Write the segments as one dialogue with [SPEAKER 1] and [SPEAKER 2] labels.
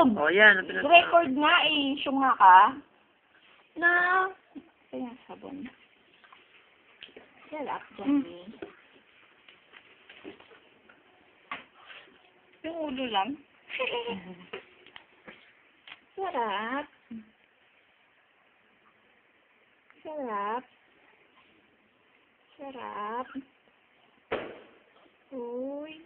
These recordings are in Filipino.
[SPEAKER 1] Oh, yan.
[SPEAKER 2] Record nga eh. Syunga ka. Na. Kaya sabon. Sarap, Johnny. Yung ulo lang. Sarap. Sarap. Sarap. Uy.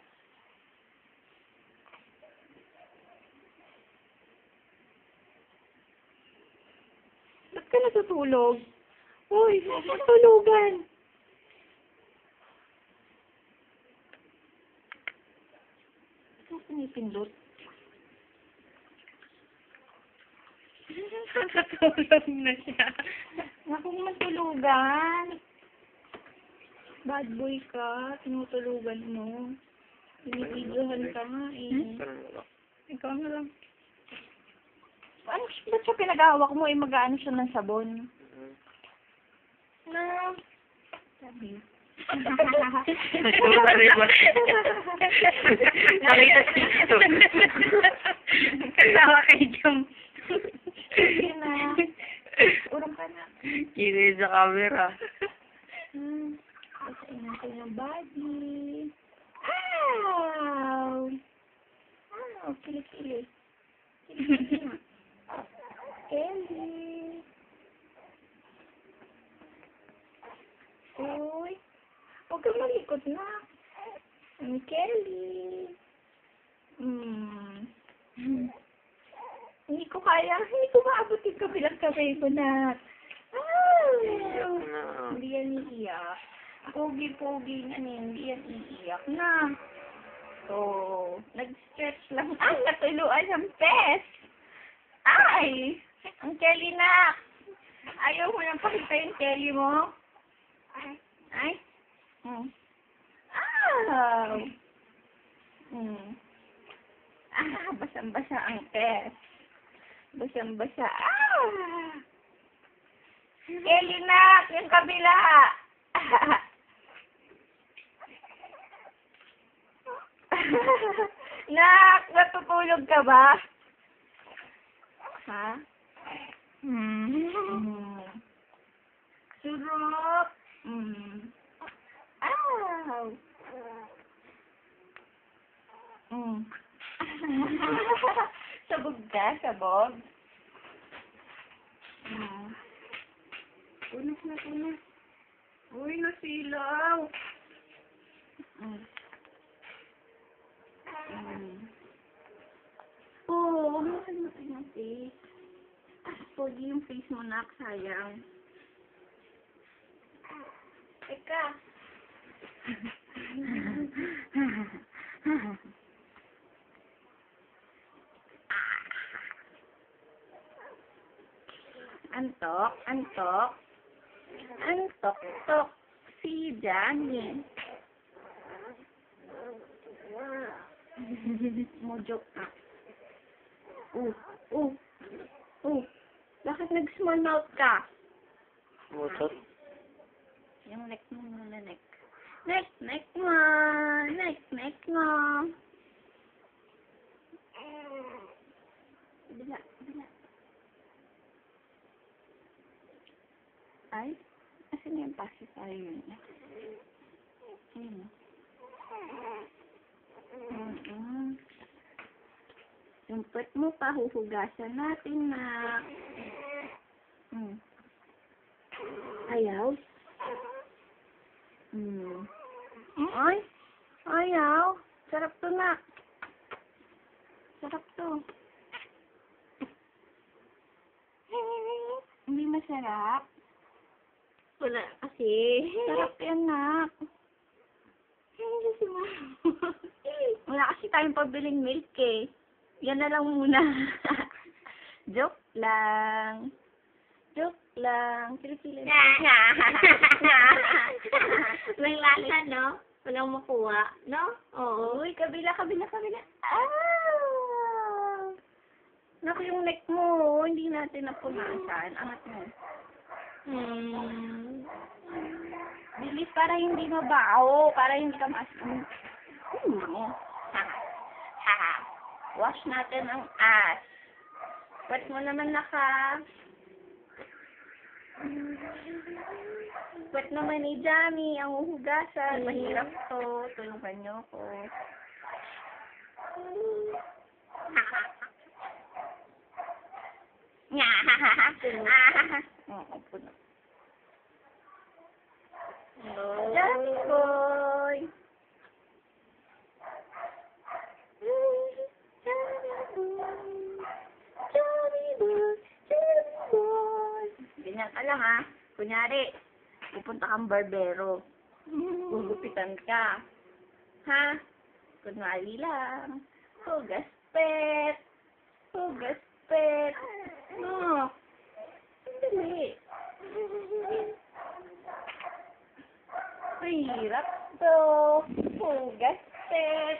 [SPEAKER 2] Ba't ka natutulog? Uy, matulugan. Ano pinipindot? Natulog na siya. Naku, matulugan. Bad boy ka. Tinutulugan mo. Pinipidyohan ka nga eh. Ikaw na lang. Ano, ba't siya pinag-ahawak mo? Eh, mag-aano siya ng sabon. Na. Sabi.
[SPEAKER 1] Nakita dito.
[SPEAKER 2] Kasawa kay Jom. Sige na. Urong ka na.
[SPEAKER 1] Kiri sa camera.
[SPEAKER 2] Kasain natin yung body. Ow! Ow, kili-kili. Kili-kili na. Kelly. Uy. Huwag kang malikot na. Ang Kelly. Hindi ko kaya. Hindi ko maabot yung kabilang kamay ko na. Hindi yan iiyak. Pogi-pogi niya hindi yan iiyak na. So, nag-stretch lang. Ay, natuluan ng pes. Ay! Ang Kelly na. Ayaw mo nang pakita yung Kelly mo. Ay? Ow! Basang-basa ang pes. Basang-basa. Kelly na! Yung kabila! Nak! Natutulog ka ba? Ha? Surop! Ow! Sabog ka? Sabog? Tunas na, tunas. Uy, nasilaw. Oo, mahal mo tayo ng face. Pogi yung face mo, nak. Sayang. Teka. Antok, antok. Antok, tok. Si Johnny. Mojo ka. Bakit nag-small mouth ka?
[SPEAKER 1] Motor?
[SPEAKER 2] Yung neck mo muna, neck. Neck mo. Neck mo. Bila. Ay, asan yung pacifier yun? Ayun. Yung pet mo pa, huhugasan natin na. Ayaw? Ay, ayaw. Sarap to na. Sarap to. Hindi masarap.
[SPEAKER 3] Wala kasi.
[SPEAKER 2] Sarap yan, nak. Wala kasi tayong pabiling milk eh. Yan na lang muna. Joke lang. Joke lang. Kili-kili.
[SPEAKER 3] May lasa, no? Walang makuha, no? Oo.
[SPEAKER 2] Uy, kabila. Naku, yung neck mo. Hindi natin napunasan. Angat mo. Bilis para hindi mabaho. Para hindi ka mas... Wash natin ang ass. Wet mo naman naka. Wet naman ni Jamie ang uhugasan. Mahirap to. Tulungan niyo ko. Puno. Jamie boy. Ganyan ka lang ha. Kunyari, pupunta kang barbero. Gugupitan ka. Ha? Kunwari lang. Hugas pet. Hugas pet. No. Hindi. Hirap to. Hugas pet.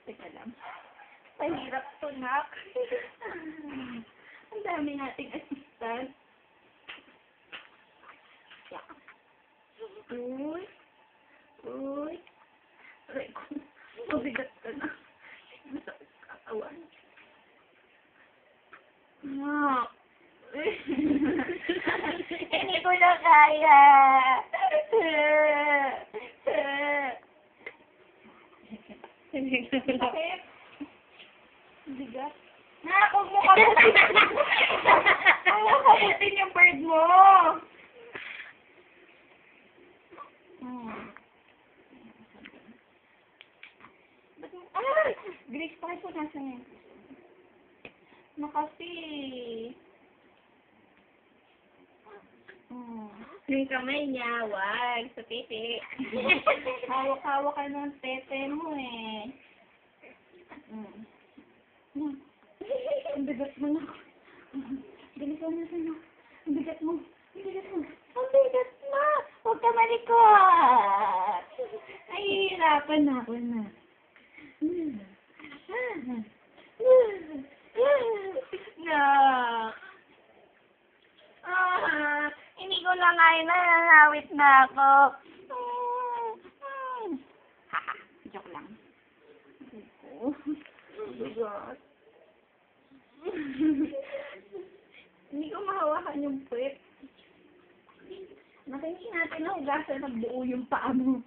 [SPEAKER 2] Teka lang. Pahirap to, nak. Ang dami nating assistant. Yeah. Uy. Uy. Aray ko. Mabigat ka na. Masakit katawan. Nak. Hindi ko na kaya. Bakit? Bigat. Nak, huwag mo kabutin. Huwag mo kabutin yung bird mo. Ay! Grace, bakit po nasa niya? Nakasi. Yung kamay niya, wag. Sa tete. Hawak-hawak ka ng tete mo eh. Ang bigat mo na. Bilisan na sa'yo. Ang bigat mo. Ang bigat mo. Ang bigat mo. Huwag ka malikot. Nahihirapan na ako na. No. Hindi ko na kaya na. Nanawit na ako. Haha. Joke lang. Bigat. Hindi ko mahawakan yung puwet. Nakinig natin na hugasan na buo yung paa mo.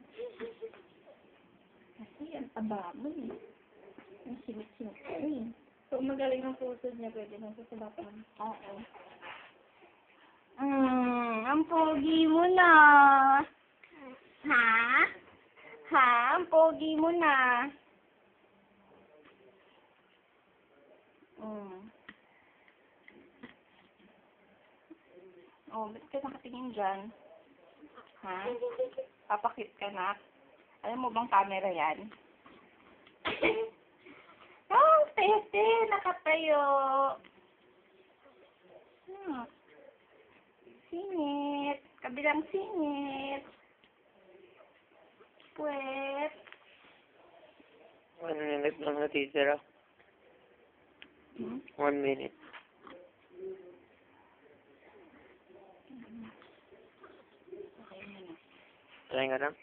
[SPEAKER 2] Kasi ang taba mo eh. Ang sinit-sinit ko eh. So, magaling ang puso niya, pwede na sasalapan. Oo. Ang pogi mo na. Ha? Ha? Ang pogi mo na. Oh, ba't ka nakatingin dyan? Ha? Papakit ka na? Alam mo bang camera yan? Oh, tete! Nakatayo! Singit! Kabilang singit! Puwet!
[SPEAKER 1] 1 minute lang natitira. 1 minute.
[SPEAKER 2] Okay na na.
[SPEAKER 1] Try nga lang.